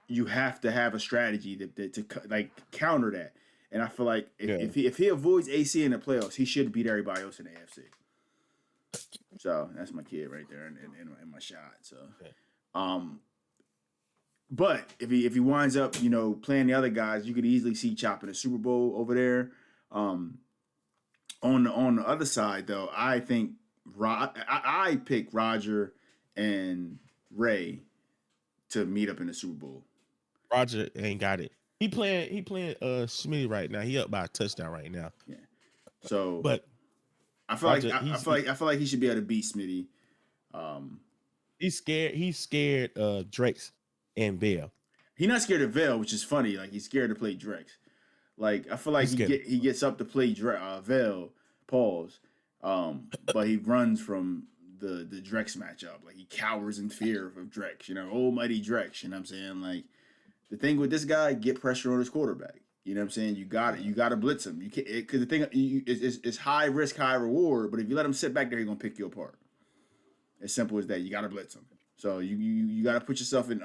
Speaker 5: you have to have a strategy to like counter that. And I feel like if he avoids AC in the playoffs, he should beat everybody else in the AFC. So that's my kid right there in my shot. So, but if he winds up, playing the other guys, you could easily see Chop in the Super Bowl over there. On the other side, though, I think I pick Roger and Ray to meet up in the Super Bowl.
Speaker 4: Roger ain't got it. He playing Smitty right now. He up by a touchdown right now.
Speaker 5: Yeah. So,
Speaker 4: but
Speaker 5: I feel like he should be able to beat Smitty.
Speaker 4: He's scared of Drex and Vel.
Speaker 5: He's not scared of Vel, which is funny. Like, he's scared to play Drex. Like, I feel like he gets up to play Vel, pause. But he runs from the Drex matchup. Like, he cowers in fear of Drex. Almighty Drex. You know what I'm saying? Like, the thing with this guy, get pressure on his quarterback. You know what I'm saying? You got to blitz him. You can't, because the thing is high risk, high reward. But if you let him sit back there, he's gonna pick you apart. As simple as that. You got to blitz him. So you got to put yourself in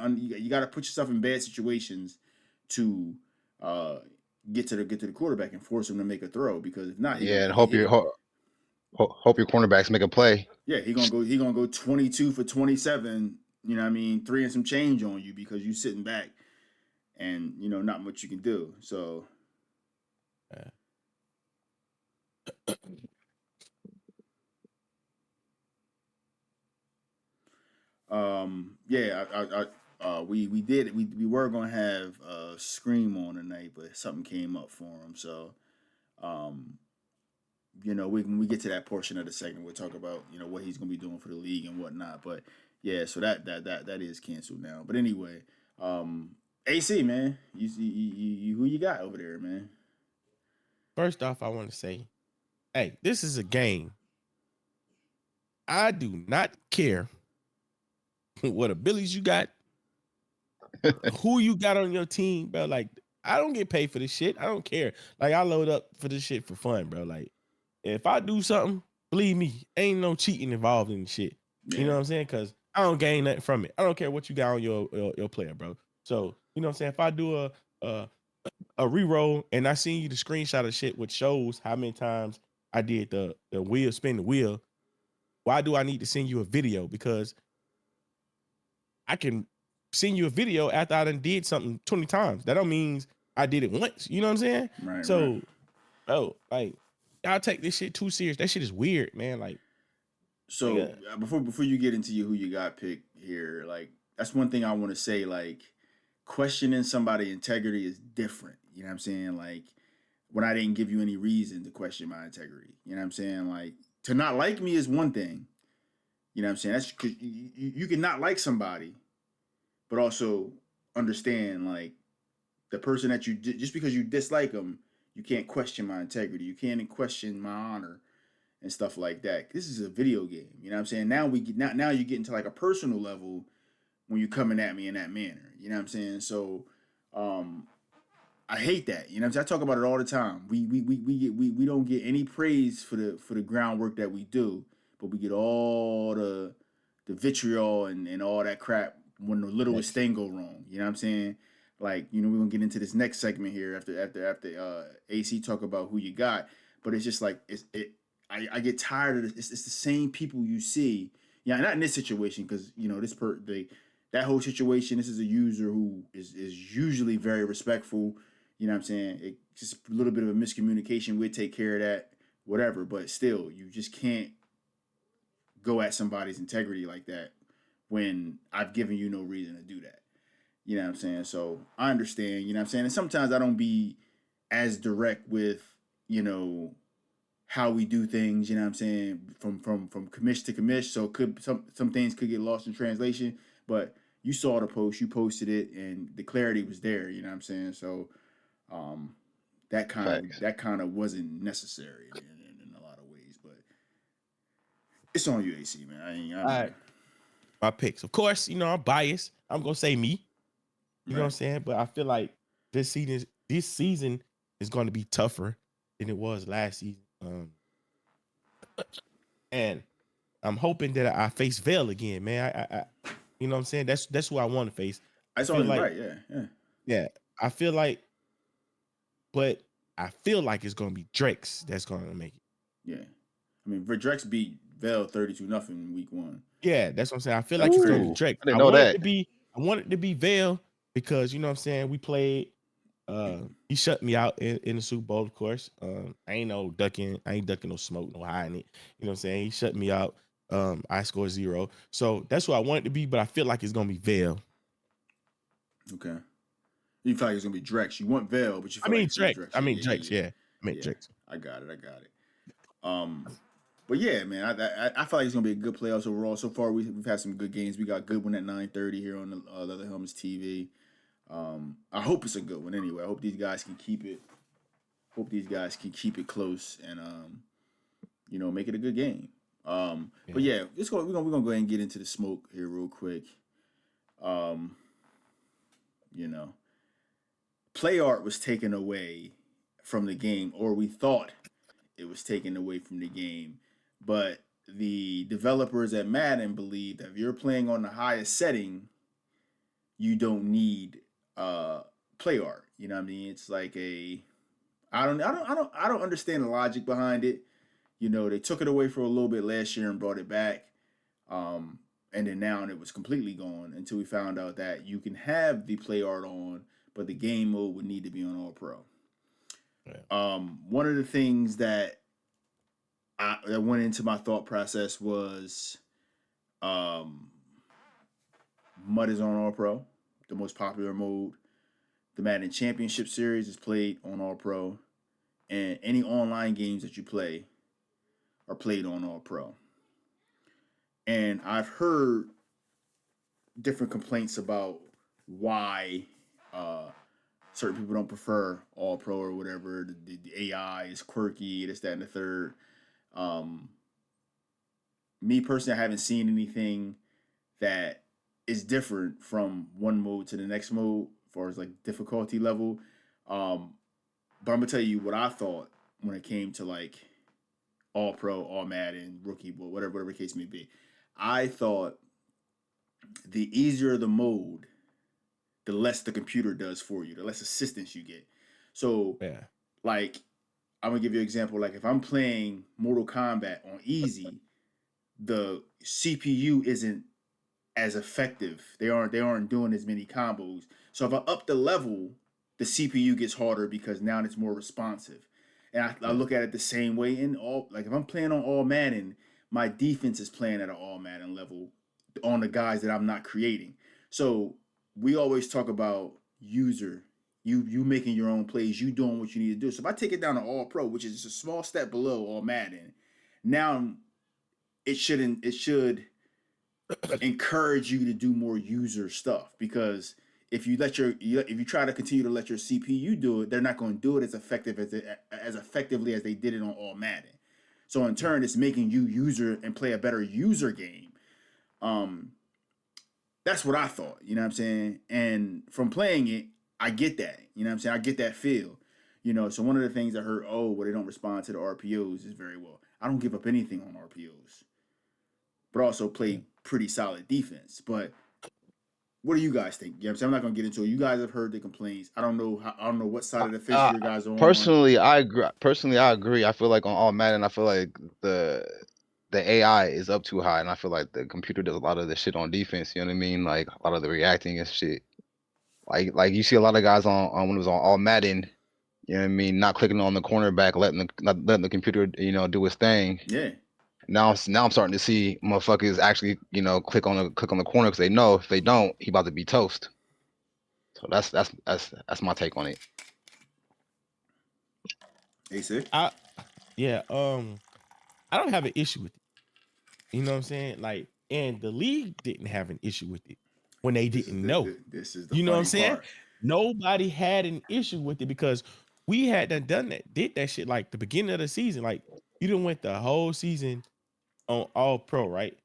Speaker 5: bad situations to get to the quarterback and force him to make a throw. Because if not,
Speaker 3: and hope your cornerbacks make a play.
Speaker 5: Yeah, he gonna go 22 for 27. You know what I mean? 3 and some change on you because you sitting back. and not much you can do. So
Speaker 4: Yeah.
Speaker 5: yeah, we were gonna have Scream on tonight, but something came up for him. So um, when we get to that portion of the segment, we'll talk about what he's gonna be doing for the league and whatnot. But yeah, so that is canceled now. But anyway, AC man, you who you got over there, man?
Speaker 4: First off, I want to say, hey, this is a game. I do not care what abilities you got, who you got on your team, bro. Like, I don't get paid for this shit. I don't care. Like, I load up for this shit for fun, bro. Like, if I do something, believe me, ain't no cheating involved in the shit.
Speaker 5: Yeah.
Speaker 4: You know what I'm saying? Because I don't gain nothing from it. I don't care what you got on your player, bro. So, you know what I'm saying? If I do a re-roll and I seen you the screenshot of shit which shows how many times I did the wheel, spin the wheel, why do I need to send you a video? Because I can send you a video after I done did something 20 times. That don't mean I did it once. You know what I'm saying?
Speaker 5: Right.
Speaker 4: So,
Speaker 5: right.
Speaker 4: bro, like, y'all take this shit too serious. That shit is weird, man. Like,
Speaker 5: So
Speaker 4: nigga.
Speaker 5: before you get into who you got picked here, like that's one thing I want to say. Like questioning somebody's integrity is different. You know what I'm saying? Like when I didn't give you any reason to question my integrity. You know what I'm saying? Like to not like me is one thing. You know what I'm saying? That's cause you can not like somebody, but also understand like the person that just because you dislike them, you can't question my integrity. You can't question my honor and stuff like that. This is a video game. You know what I'm saying? Now now you get into like a personal level when you're coming at me in that manner. You know what I'm saying? So I hate that. You know what I'm saying? I talk about it all the time. We don't get any praise for the groundwork that we do, but we get all the vitriol and all that crap when the littlest thing go wrong. You know what I'm saying? Like, we're gonna get into this next segment here after AC talk about who you got. But it's just like I get tired of this. It's the same people you see. Yeah, not in this situation because that whole situation. This is a user who is usually very respectful. You know what I'm saying? It just a little bit of a miscommunication. We'd take care of that, whatever. But still, you just can't go at somebody's integrity like that when I've given you no reason to do that. You know what I'm saying? So I understand. You know what I'm saying? And sometimes I don't be as direct with how we do things, you know what I'm saying, from commish to commish. So some things could get lost in translation, but you saw the post, you posted it, and the clarity was there, you know what I'm saying? So that kind of wasn't necessary in a lot of ways, but it's on you, AC, man.
Speaker 4: All right. My picks. Of course, I'm biased. I'm gonna say me. You know what I'm saying? But I feel like this season is going to be tougher than it was last season. And I'm hoping that I face Vale again, man. I you know what I'm saying? That's who I want to face.
Speaker 5: That's all right, yeah.
Speaker 4: I feel like, but I feel like it's gonna be Drex that's gonna make it.
Speaker 5: Yeah, I mean, Drex beat Vale 32-0 in week 1.
Speaker 4: Yeah, that's what I'm saying. I feel like it's gonna be Drex.
Speaker 3: I didn't know that.
Speaker 4: I want it to be Vale because you know what I'm saying. We played. He shut me out in the Super Bowl, of course. I ain't ducking no smoke, no hiding it. You know what I'm saying? He shut me out. I scored 0. So that's what I want it to be, but I feel like it's gonna be Vale.
Speaker 5: Okay. You feel like it's gonna be Drex. You want Vale, but you feel like
Speaker 4: Drex. I mean Drex, yeah. Drex.
Speaker 5: I got it. But yeah, man, I feel like it's gonna be a good playoffs overall. So far, we've had some good games. We got a good one at 9:30 here on the Other Helmets TV. I hope it's a good one anyway. I hope these guys can keep it. Close and make it a good game. But yeah, we're gonna go ahead and get into the smoke here real quick. Play art was taken away from the game, or we thought it was taken away from the game, but the developers at Madden believe that if you're playing on the highest setting, you don't need play art. You know what I mean? It's like I don't understand the logic behind it. They took it away for a little bit last year and brought it back. And then now it was completely gone until we found out that you can have the play art on, but the game mode would need to be on All Pro.
Speaker 4: Yeah.
Speaker 5: One of the things that went into my thought process was Mud is on All Pro, the most popular mode. The Madden Championship Series is played on All Pro, and any online games that you play are played on All Pro. And I've heard different complaints about why certain people don't prefer All Pro or whatever. The AI is quirky, this, that, and the third. Me personally, I haven't seen anything that is different from one mode to the next mode as far as like difficulty level. But I'm gonna tell you what I thought when it came to like All Pro, All Madden, Rookie, whatever the case may be. I thought the easier the mode, the less the computer does for you, the less assistance you get. So,
Speaker 4: Yeah.
Speaker 5: like, I'm gonna give you an example. Like, if I'm playing Mortal Kombat on easy, the CPU isn't as effective. They aren't doing as many combos. So if I up the level, the CPU gets harder because now it's more responsive. And I look at it the same way in all. Like if I'm playing on All Madden, my defense is playing at an All Madden level on the guys that I'm not creating. So we always talk about user. You making your own plays, you doing what you need to do. So if I take it down to All Pro, which is just a small step below All Madden, now it should encourage you to do more user stuff, because if you try to continue to let your CPU do it, they're not going to do it as effectively as they did it on All Madden. So in turn, it's making you user and play a better user game. That's what I thought, you know what I'm saying? And from playing it, I get that, you know what I'm saying? I get that feel, you know. So one of the things I heard, well, they don't respond to the RPOs, is very well. I don't give up anything on RPOs, but also play pretty solid defense. But what do you guys think? Yeah, I'm not gonna get into it. You guys have heard the complaints. I don't know what side of the fence you guys are on.
Speaker 3: Personally, I agree. I feel like on All Madden, I feel like the AI is up too high, and I feel like the computer does a lot of the shit on defense. You know what I mean? Like a lot of the reacting and shit. Like you see a lot of guys on when it was on All Madden. You know what I mean? Not clicking on the cornerback, not letting the computer, you know, do its thing.
Speaker 5: Yeah.
Speaker 3: Now I'm starting to see motherfuckers actually, you know, click on the corner because they know if they don't, he about to be toast. So that's my take on it.
Speaker 5: A6?
Speaker 4: I don't have an issue with it. You know what I'm saying? Like, and the league didn't have an issue with it when they didn't know.
Speaker 5: This is the
Speaker 4: You know what I'm
Speaker 5: funny
Speaker 4: saying?
Speaker 5: part.
Speaker 4: Nobody had an issue with it because we had did that shit like the beginning of the season. Like you done went the whole season on All Pro, right?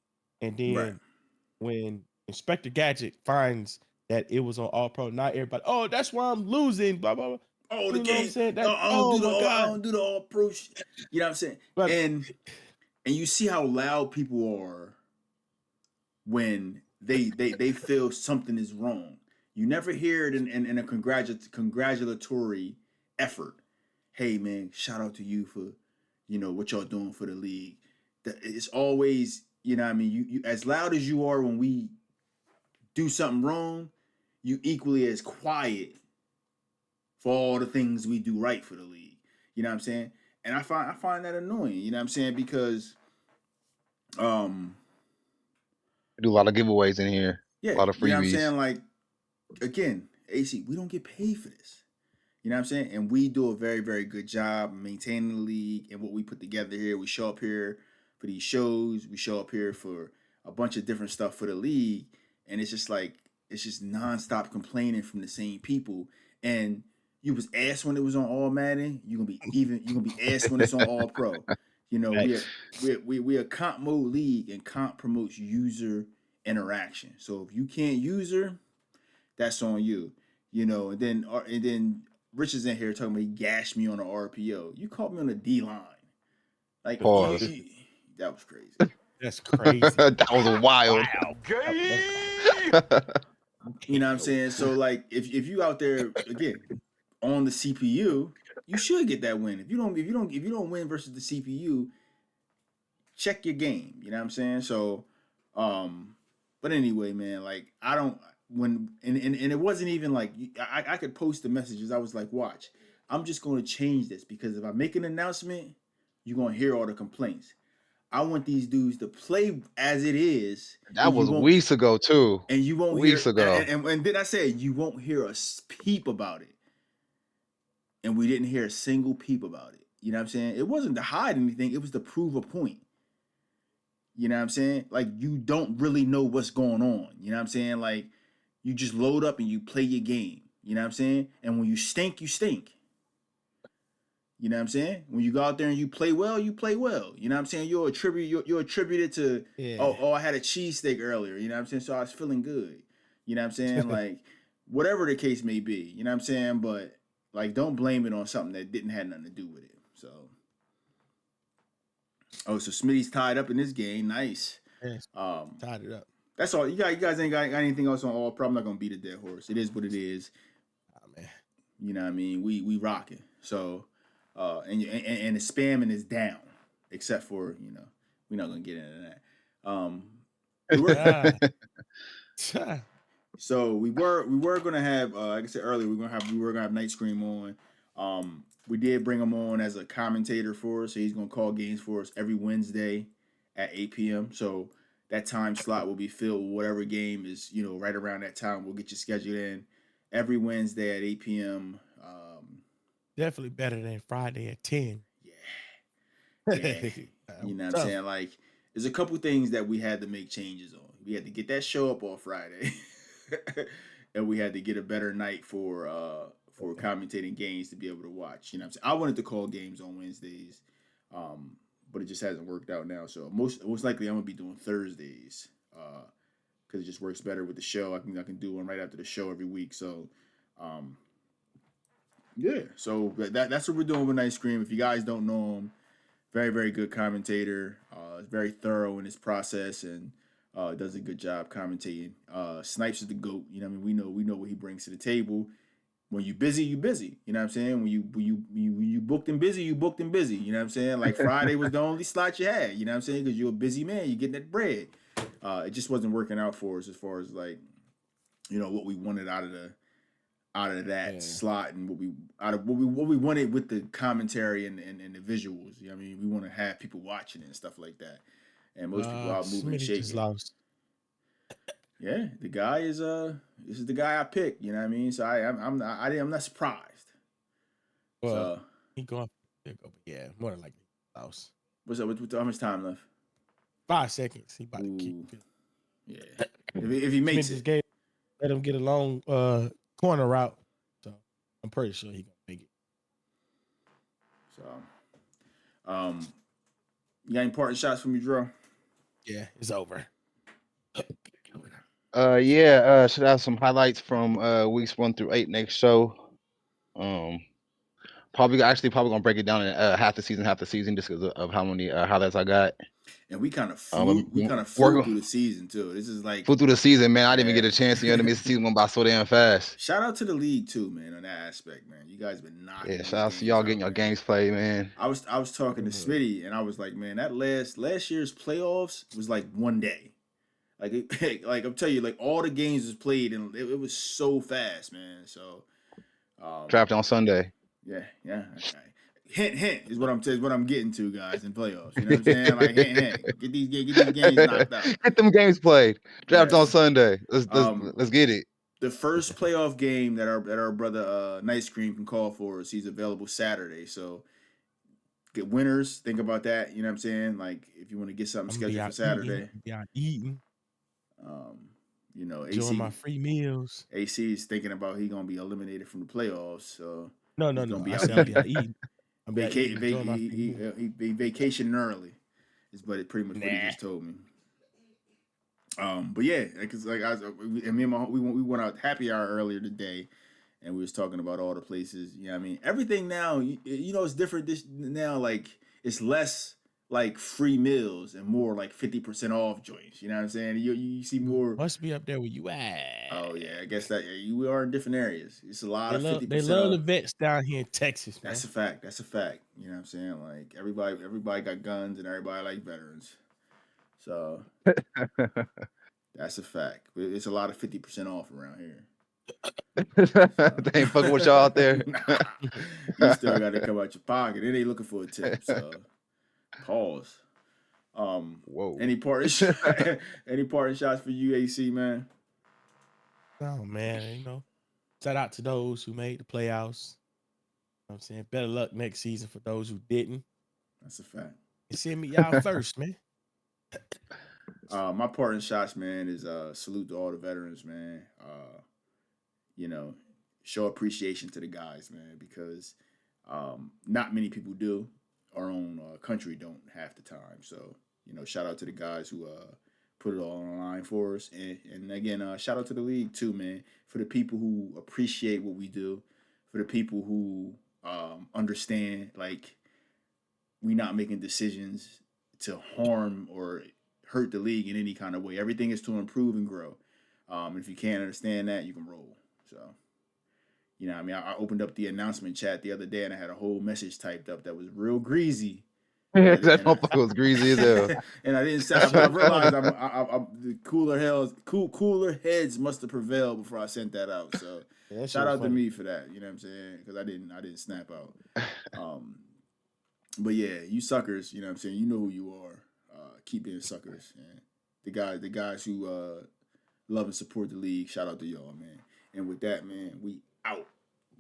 Speaker 4: And then
Speaker 5: Right.
Speaker 4: when Inspector Gadget finds that it was on All Pro, not everybody, oh, that's why I'm losing, blah blah blah.
Speaker 5: Oh,
Speaker 4: You know what I'm saying? That,
Speaker 5: I
Speaker 4: oh my
Speaker 5: I
Speaker 4: god.
Speaker 5: don't do the all pro shit. You know what I'm saying?
Speaker 4: But
Speaker 5: And you see how loud people are when they feel something is wrong. You never hear it in a congratulatory effort. Hey man, shout out to you for, you know, what y'all doing for the league. It's always, you know what I mean, you as loud as you are when we do something wrong, you equally as quiet for all the things we do right for the league. You know what I'm saying? And I find that annoying, you know what I'm saying? Because
Speaker 3: We do a lot of giveaways in here.
Speaker 5: yeah,
Speaker 3: A lot of
Speaker 5: you know what I'm
Speaker 3: freebies.
Speaker 5: saying? Like, again, AC, we don't get paid for this. You know what I'm saying? And we do a very, very good job maintaining the league and what we put together here. We show up here for these shows. We show up here for a bunch of different stuff for the league. And it's just like, it's just nonstop complaining from the same people. And you was asked when it was on All Madden. You're gonna be asked when it's on All Pro. You know, we a comp mode league, and comp promotes user interaction. So if you can't user, that's on you. You know, and then Rich is in here talking about he gashed me on the RPO. You caught me on the D line. Like,
Speaker 3: Pause.
Speaker 5: that was crazy.
Speaker 4: that's crazy.
Speaker 3: That was wild.
Speaker 5: You know what I'm saying? So like, if you out there again on the CPU, you should get that win. If you don't win versus the CPU, check your game. You know what I'm saying? So, but anyway, man, like I don't. when and it wasn't even like I could post the messages. I was like, watch, I'm just going to change this because if I make an announcement, you're going to hear all the complaints. I want these dudes to play as it is,
Speaker 3: That was weeks ago too.
Speaker 5: and you won't
Speaker 3: Weeks
Speaker 5: hear.
Speaker 3: ago.
Speaker 5: And then I said you won't hear a peep about it, and we didn't hear a single peep about it. You know what I'm saying? It wasn't to hide anything. It was to prove a point. You know what I'm saying? Like, you don't really know what's going on. You know what I'm saying? Like, you just load up and you play your game. You know what I'm saying? And when you stink, you stink. You know what I'm saying? When you go out there and you play well, you play well. You know what I'm saying? You're attributed to, oh, I had a cheesesteak earlier. You know what I'm saying? So I was feeling good. You know what I'm saying? Like, whatever the case may be. You know what I'm saying? But, like, don't blame it on something that didn't have nothing to do with it. So. Oh, so Smitty's tied up in this game. Nice.
Speaker 4: Yes, tied it up.
Speaker 5: That's all. You guys ain't got anything else on all pro. I'm not gonna beat a dead horse. It is what it is.
Speaker 4: Oh, man.
Speaker 5: You know what I mean? We rocking. So and the spamming is down. Except for, you know, we're not gonna get into that. So we were gonna have like I said earlier, we were gonna have Night Scream on. We did bring him on as a commentator for us, so he's gonna call games for us every Wednesday at 8 p.m. So that time slot will be filled with whatever game is, you know, right around that time. We'll get you scheduled in every Wednesday at 8 p.m.
Speaker 4: Definitely better than Friday at 10.
Speaker 5: Yeah. You know what I'm saying? Like, there's a couple things that we had to make changes on. We had to get that show up on Friday, and we had to get a better night for commentating games to be able to watch. You know what I'm saying? I wanted to call games on Wednesdays, but it just hasn't worked out now. So most likely I'm gonna be doing Thursdays because it just works better with the show. I can do one right after the show every week. So yeah. So that's what we're doing with Night Scream. If you guys don't know him, very, very good commentator. Very thorough in his process and does a good job commentating. Snipes is the GOAT. You know what I mean? We know what he brings to the table. When you busy, you busy. You know what I'm saying? When you booked and busy, you booked and busy. You know what I'm saying? Like Friday was the only slot you had. You know what I'm saying? Because you're a busy man. You're getting that bread. It just wasn't working out for us as far as like, you know, what we wanted out of that slot and what we wanted with the commentary and the visuals. You know what I mean? We want to have people watching it and stuff like that. And most people out moving and shaking.
Speaker 4: Lost.
Speaker 5: Yeah, the guy is this is the guy I picked, you know what I mean? So I'm not surprised.
Speaker 4: Well,
Speaker 5: so
Speaker 4: he going, yeah, more than likely lost.
Speaker 5: What's up? How much time left?
Speaker 4: 5 seconds. He about to kick.
Speaker 5: Yeah. if he makes it.
Speaker 4: Game, let him get a long corner route. So I'm pretty sure he gonna make it.
Speaker 5: So you got any parting shots from you, Dro?
Speaker 4: Yeah, it's over.
Speaker 3: Should have some highlights from weeks 1 through 8 next show. Probably gonna break it down in half the season just because of how many highlights I got.
Speaker 5: And we kind of flew through the season too. This is like
Speaker 3: flew through the season, man. I didn't even get a chance. You know what I mean? The season went by so damn fast.
Speaker 5: Shout out to the league too, man, on that aspect, man. You guys been knocking.
Speaker 3: Yeah, shout out to y'all getting your games played, man.
Speaker 5: I was talking to Smitty and I was like, man, that last year's playoffs was like one day. Like like I'm telling you, like all the games was played and it was so fast, man. So
Speaker 3: draft on Sunday.
Speaker 5: Yeah. Okay. Hint is what I'm getting to, guys, in playoffs. You know what I'm saying? Like hint. Get these games knocked out.
Speaker 3: Get them games played. Draft on Sunday. Let's get it.
Speaker 5: The first playoff game that our brother Night Scream can call for us, he's available Saturday. So get winners. Think about that. You know what I'm saying? Like if you want to get something scheduled for Saturday.
Speaker 4: Eating.
Speaker 5: You know,
Speaker 4: enjoying my free meals.
Speaker 5: AC is thinking about he gonna be eliminated from the playoffs. So
Speaker 4: no. I said I'll be out eating.
Speaker 5: He vacationing early, is what it pretty much what he just told me. But yeah, because like me and we went out happy hour earlier today, and we was talking about all the places. You know what I mean? Everything now, you know, it's different now. Like it's less like free meals and more like 50% off joints. You know what I'm saying? You see more.
Speaker 4: Must be up there where you at.
Speaker 5: Oh yeah, I guess that you are in different areas. It's a lot of 50%.
Speaker 4: They love the vets down here in Texas, man.
Speaker 5: That's a fact. You know what I'm saying? Like everybody got guns and everybody like veterans. So That's a fact. It's a lot of 50% off around here.
Speaker 3: They ain't fucking with y'all out there.
Speaker 5: Nah, you still got to come out your pocket. They ain't looking for a tip. So pause.
Speaker 3: Whoa.
Speaker 5: Any parting shots for UAC, man?
Speaker 4: Oh man, you know, shout out to those who made the playoffs. You know what I'm saying, better luck next season for those who didn't.
Speaker 5: That's a fact.
Speaker 4: And send me y'all first, man.
Speaker 5: My parting shots, man, is salute to all the veterans, man. You know, show appreciation to the guys, man, because not many people do. Our own country don't half the time. So, you know, shout out to the guys who put it all on the line for us. And again, shout out to the league too, man, for the people who appreciate what we do, for the people who understand, like, we not making decisions to harm or hurt the league in any kind of way. Everything is to improve and grow. If you can't understand that, you can roll. So, you know, I mean, I opened up the announcement chat the other day and I had a whole message typed up that was real greasy.
Speaker 3: That motherfucker was greasy as hell.
Speaker 5: And I didn't say. I realized the cooler heads must have prevailed before I sent that out. So
Speaker 4: Yeah, that shit
Speaker 5: shout
Speaker 4: was
Speaker 5: out to
Speaker 4: funny.
Speaker 5: me for that. You know what I'm saying? Because I didn't snap out. But yeah, you suckers. You know what I'm saying? You know who you are. Keep being suckers. And the guys who love and support the league. Shout out to y'all, man. And with that, man, we out.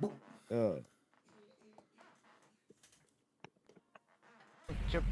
Speaker 5: Boom.
Speaker 4: Uh.
Speaker 1: To